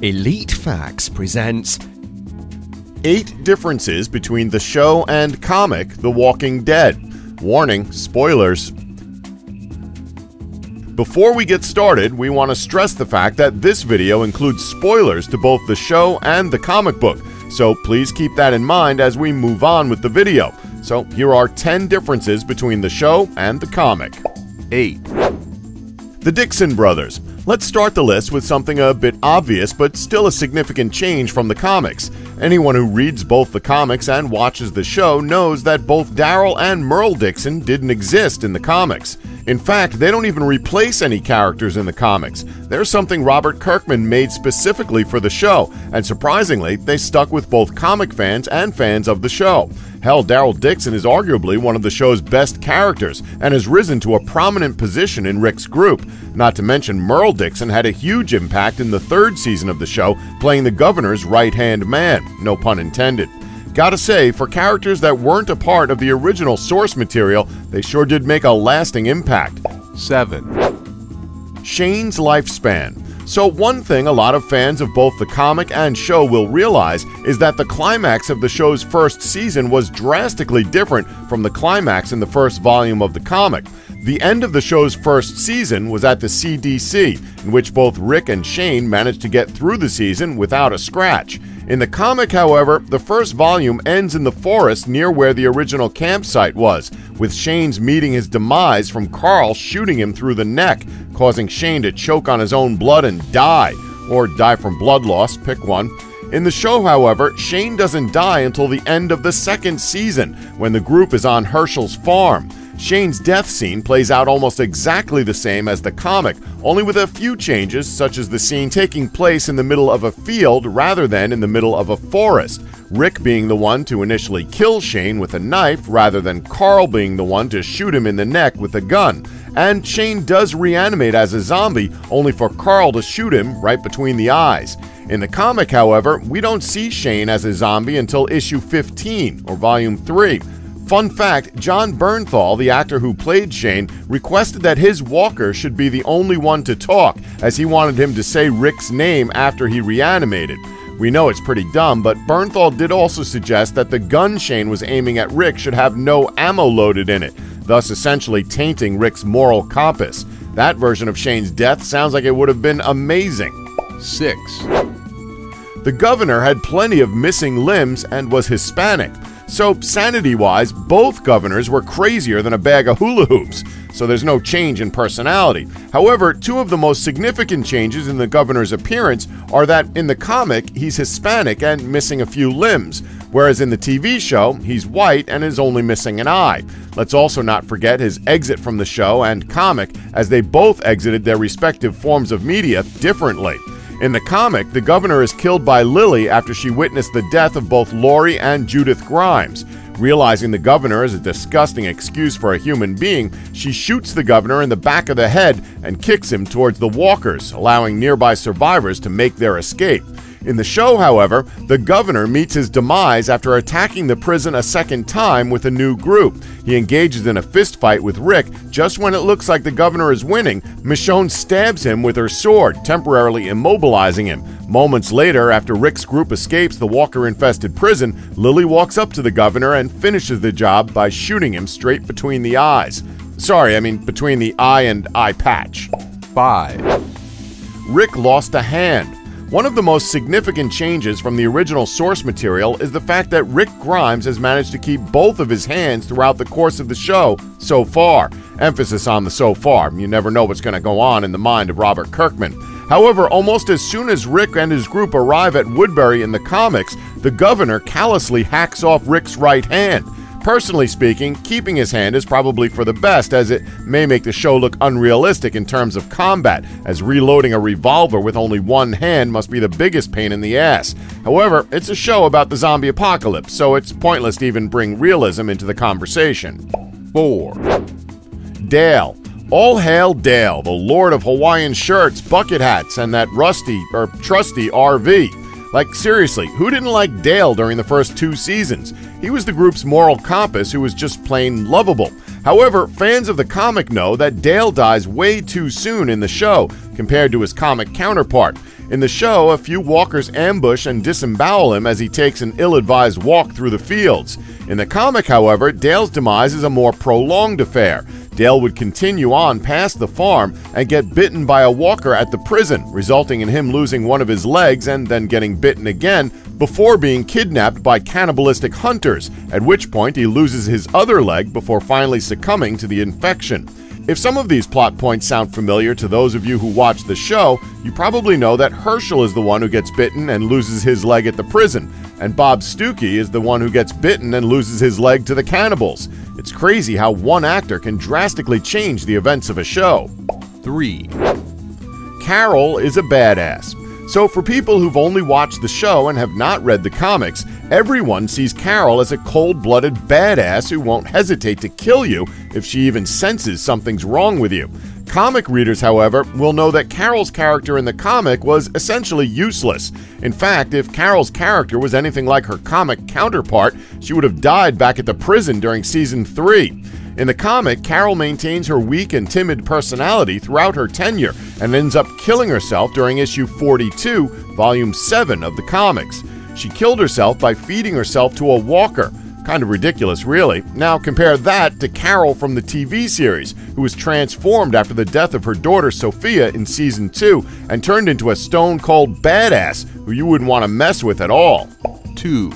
Elite Facts presents 8 differences between the show and comic The Walking Dead. Warning, spoilers. Before we get started, we want to stress the fact that this video includes spoilers to both the show and the comic book, so please keep that in mind as we move on with the video. So here are 10 differences between the show and the comic. 8. The Dixon Brothers. Let's start the list with something a bit obvious but still a significant change from the comics. Anyone who reads both the comics and watches the show knows that both Daryl and Merle Dixon didn't exist in the comics. In fact, they don't even replace any characters in the comics. They're something Robert Kirkman made specifically for the show, and surprisingly, they stuck with both comic fans and fans of the show. Hell, Daryl Dixon is arguably one of the show's best characters and has risen to a prominent position in Rick's group. Not to mention, Merle Dixon had a huge impact in the 3rd season of the show, playing the governor's right-hand man, no pun intended. Gotta say, for characters that weren't a part of the original source material, they sure did make a lasting impact. 7. Shane's lifespan. So one thing a lot of fans of both the comic and show will realize is that the climax of the show's first season was drastically different from the climax in the first volume of the comic. The end of the show's first season was at the CDC, in which both Rick and Shane managed to get through the season without a scratch. In the comic, however, the first volume ends in the forest near where the original campsite was, with Shane's meeting his demise from Carl shooting him through the neck, causing Shane to choke on his own blood and die, or die from blood loss, pick one. In the show, however, Shane doesn't die until the end of the 2nd season, when the group is on Herschel's farm. Shane's death scene plays out almost exactly the same as the comic, only with a few changes, such as the scene taking place in the middle of a field rather than in the middle of a forest, Rick being the one to initially kill Shane with a knife rather than Carl being the one to shoot him in the neck with a gun. And Shane does reanimate as a zombie, only for Carl to shoot him right between the eyes. In the comic, however, we don't see Shane as a zombie until issue 15, or volume 3. Fun fact, John Bernthal, the actor who played Shane, requested that his walker should be the only one to talk, as he wanted him to say Rick's name after he reanimated. We know it's pretty dumb, but Bernthal did also suggest that the gun Shane was aiming at Rick should have no ammo loaded in it, thus essentially tainting Rick's moral compass. That version of Shane's death sounds like it would have been amazing. 6. The governor had plenty of missing limbs and was Hispanic. So, sanity-wise, both governors were crazier than a bag of hula hoops, so there's no change in personality. However, 2 of the most significant changes in the governor's appearance are that in the comic, he's Hispanic and missing a few limbs, whereas in the TV show, he's white and is only missing an eye. Let's also not forget his exit from the show and comic, as they both exited their respective forms of media differently. In the comic, the governor is killed by Lily after she witnessed the death of both Lori and Judith Grimes. Realizing the governor is a disgusting excuse for a human being, she shoots the governor in the back of the head and kicks him towards the walkers, allowing nearby survivors to make their escape. In the show, however, the governor meets his demise after attacking the prison a 2nd time with a new group. He engages in a fistfight with Rick. Just when it looks like the governor is winning, Michonne stabs him with her sword, temporarily immobilizing him. Moments later, after Rick's group escapes the walker-infested prison, Lily walks up to the governor and finishes the job by shooting him straight between the eyes. Between the eye and eye patch. 5. Rick lost a hand. One of the most significant changes from the original source material is the fact that Rick Grimes has managed to keep both of his hands throughout the course of the show so far. Emphasis on the so far. You never know what's going to go on in the mind of Robert Kirkman. However, almost as soon as Rick and his group arrive at Woodbury in the comics, the governor callously hacks off Rick's right hand. Personally speaking, keeping his hand is probably for the best, as it may make the show look unrealistic in terms of combat, as reloading a revolver with only one hand must be the biggest pain in the ass. However, it's a show about the zombie apocalypse, so it's pointless to even bring realism into the conversation. 4. Dale. All hail Dale, the lord of Hawaiian shirts, bucket hats, and that trusty RV. Like, seriously, who didn't like Dale during the first 2 seasons? He was the group's moral compass who was just plain lovable. However, fans of the comic know that Dale dies way too soon in the show compared to his comic counterpart. In the show, a few walkers ambush and disembowel him as he takes an ill-advised walk through the fields. In the comic, however, Dale's demise is a more prolonged affair. Dale would continue on past the farm and get bitten by a walker at the prison, resulting in him losing one of his legs and then getting bitten again before being kidnapped by cannibalistic hunters, at which point he loses his other leg before finally succumbing to the infection. If some of these plot points sound familiar to those of you who watch the show, you probably know that Herschel is the one who gets bitten and loses his leg at the prison, and Bob Stuckey is the one who gets bitten and loses his leg to the cannibals. It's crazy how one actor can drastically change the events of a show. 3. Carol is a badass. So for people who've only watched the show and have not read the comics, everyone sees Carol as a cold-blooded badass who won't hesitate to kill you if she even senses something's wrong with you. Comic readers, however, will know that Carol's character in the comic was essentially useless. In fact, if Carol's character was anything like her comic counterpart, she would have died back at the prison during Season 3. In the comic, Carol maintains her weak and timid personality throughout her tenure and ends up killing herself during issue 42, volume 7 of the comics. She killed herself by feeding herself to a walker. Kind of ridiculous, really. Now compare that to Carol from the TV series, who was transformed after the death of her daughter Sophia in Season 2 and turned into a stone-cold badass who you wouldn't want to mess with at all. 2.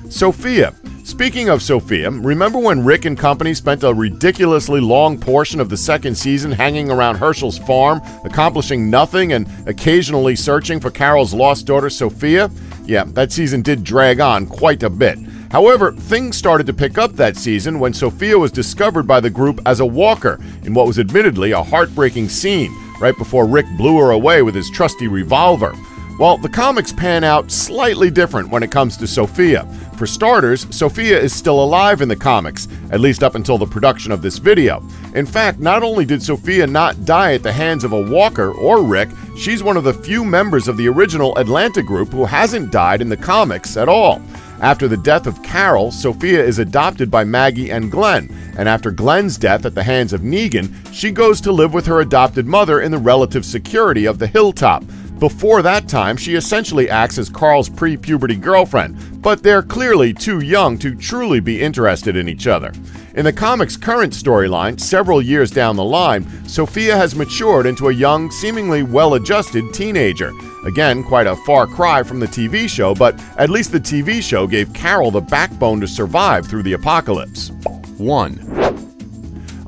Sophia. Speaking of Sophia, remember when Rick and company spent a ridiculously long portion of the second season hanging around Herschel's farm, accomplishing nothing and occasionally searching for Carol's lost daughter Sophia? Yeah, that season did drag on quite a bit. However, things started to pick up that season when Sophia was discovered by the group as a walker in what was admittedly a heartbreaking scene, right before Rick blew her away with his trusty revolver. Well, the comics pan out slightly different when it comes to Sophia. For starters, Sophia is still alive in the comics, at least up until the production of this video. In fact, not only did Sophia not die at the hands of a walker or Rick, she's one of the few members of the original Atlanta group who hasn't died in the comics at all. After the death of Carol, Sophia is adopted by Maggie and Glenn, and after Glenn's death at the hands of Negan, she goes to live with her adopted mother in the relative security of the hilltop. Before that time, she essentially acts as Carl's pre-puberty girlfriend, but they're clearly too young to truly be interested in each other. In the comic's current storyline, several years down the line, Sophia has matured into a young, seemingly well-adjusted teenager. Again, quite a far cry from the TV show, but at least the TV show gave Carol the backbone to survive through the apocalypse. 1.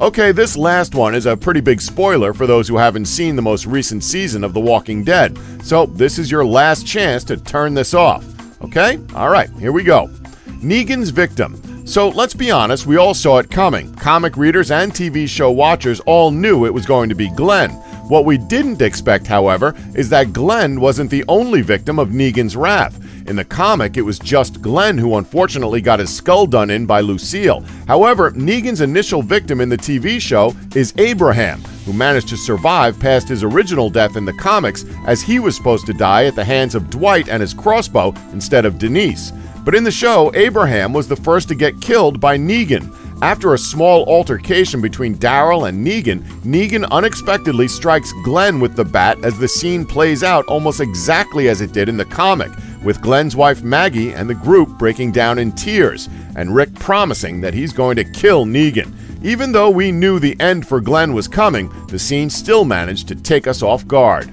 Okay, this last one is a pretty big spoiler for those who haven't seen the most recent season of The Walking Dead, so this is your last chance to turn this off. Okay? Alright, here we go. Negan's victim. So let's be honest, we all saw it coming. Comic readers and TV show watchers all knew it was going to be Glenn. What we didn't expect, however, is that Glenn wasn't the only victim of Negan's wrath. In the comic, it was just Glenn who unfortunately got his skull done in by Lucille. However, Negan's initial victim in the TV show is Abraham, who managed to survive past his original death in the comics, as he was supposed to die at the hands of Dwight and his crossbow instead of Denise. But in the show, Abraham was the first to get killed by Negan. After a small altercation between Daryl and Negan, Negan unexpectedly strikes Glenn with the bat as the scene plays out almost exactly as it did in the comic, with Glenn's wife Maggie and the group breaking down in tears, and Rick promising that he's going to kill Negan. Even though we knew the end for Glenn was coming, the scene still managed to take us off guard.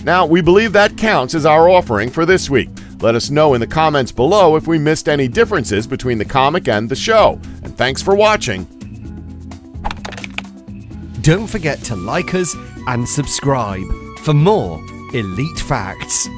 Now, we believe that counts as our offering for this week. Let us know in the comments below if we missed any differences between the comic and the show. And thanks for watching. Don't forget to like us and subscribe for more Elite Facts.